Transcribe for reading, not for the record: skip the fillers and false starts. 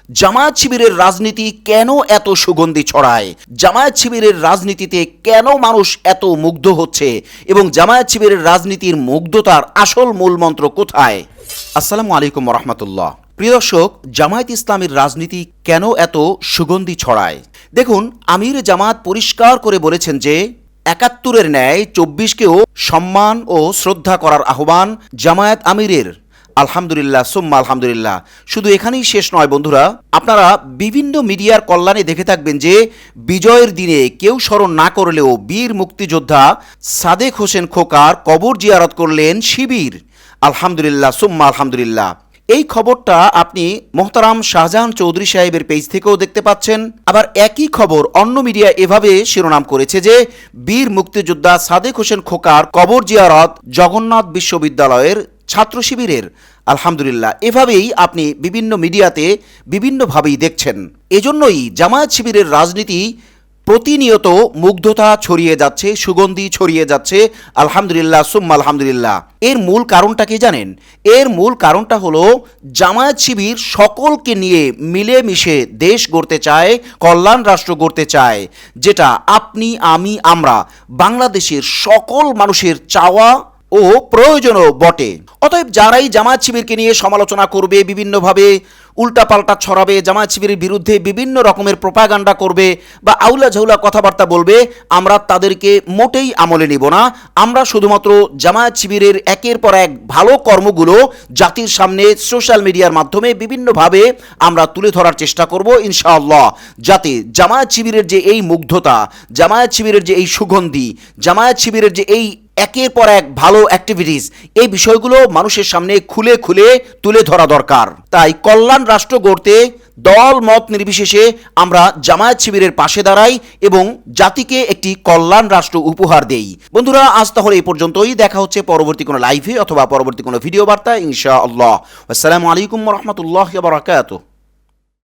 জামায়াত শিবিরের রাজনীতি কেন এত সুগন্ধি ছড়ায়, জামায়াত শিবিরের রাজনীতিতে কেন মানুষ এত মুগ্ধ হচ্ছে এবং জামায়াত শিবিরের রাজনীতির মুগ্ধতার আসল মূলমন্ত্র কোথায়? আসসালামু আলাইকুম রহমতুল্লাহ। প্রিয় দর্শক, জামায়াত ইসলামের রাজনীতি কেন এত সুগন্ধি ছড়ায়? দেখুন, আমির জামাত পরিষ্কার করে বলেছেন যে ৭১-এর ন্যায় ২৪কেও সম্মান ও শ্রদ্ধা করার আহ্বান জামায়াত আমিরের। আলহামদুলিল্লাহ সুম্মা আলহামদুলিল্লাহ। শুধু এখানেই শেষ নয় বন্ধুরা, আপনারা বিভিন্ন মিডিয়ার কল্যাণে দেখে থাকবেন যে বিজয়ের দিনে কেউ স্মরণ না করলেও বীর মুক্তিযোদ্ধা সাদেক হোসেন খোকার কবর জিয়ারত করলেন শিবির। আলহামদুলিল্লাহ সুম্মা আলহামদুলিল্লাহ। এই খবরটা আপনি মোহতারাম শাহজাহান চৌধুরী সাহেবের পেজ থেকেও দেখতে পাচ্ছেন। আবার একই খবর অন্য মিডিয়া এভাবে শিরোনাম করেছে যে বীর মুক্তিযোদ্ধা সাদেক হোসেন খোকার কবর জিয়ারত জগন্নাথ বিশ্ববিদ্যালয়ের ছাত্র শিবিরের। আলহামদুলিল্লাহ, এভাবেই আপনি বিভিন্ন মিডিয়াতে বিভিন্নভাবেই দেখছেন। এজন্যই জামায়াত শিবিরের রাজনীতি প্রতিনিয়ত মুগ্ধতা ছড়িয়ে যাচ্ছে, সুগন্ধি ছড়িয়ে যাচ্ছে। আলহামদুলিল্লাহ সুম্মা আলহামদুলিল্লাহ। এর মূল কারণটা কি জানেন? এর মূল কারণটা হলো জামায়াত শিবির সকলকে নিয়ে মিলেমিশে দেশ গড়তে চায়, কল্যাণ রাষ্ট্র গড়তে চায়, যেটা আপনি আমি আমরা বাংলাদেশের সকল মানুষের চাওয়া ও প্রয়োজনও বটে। অতএব যারাই জামায়াত শিবিরকে নিয়ে সমালোচনা করবে, বিভিন্নভাবে উল্টাপাল্টা ছড়াবে, জামায়াত শিবিরের বিরুদ্ধে বিভিন্ন রকমের প্রোপাগান্ডা করবে বা আউলা ঝাউলা কথাবার্তা বলবে, আমরা তাদেরকে মোটেই আমলে নিব না। আমরা শুধুমাত্র জামায়াত শিবিরের একের পর এক ভালো কর্মগুলো জাতির সামনে সোশ্যাল মিডিয়ার মাধ্যমে বিভিন্নভাবে আমরা তুলে ধরার চেষ্টা করব ইনশাআল্লাহ, যাতে জামায়াত শিবিরের যে এই মুগ্ধতা, জামায়াত শিবিরের যে এই সুগন্ধি, জামায়াত শিবিরের যে এই একের পর এক ভালো অ্যাক্টিভিটিস, এই বিষয়গুলো মানুষের সামনে খুলে খুলে তুলে ধরা দরকার। তাই কল্যাণ রাষ্ট্র গড়তে দল মত নির্বিশেষে আমরা জামায়াত শিবিরের পাশে দাঁড়াই এবং জাতিকে একটি কল্যাণ রাষ্ট্র উপহার দেই। বন্ধুরা, আজ তাহলে এই পর্যন্তই। দেখা হচ্ছে পরবর্তী কোনো লাইভে অথবা পরবর্তী কোনো ভিডিও বার্তা ইনশাআল্লাহ। আসসালামু আলাইকুম রহমতুল্লাহ বারাকাতুহু।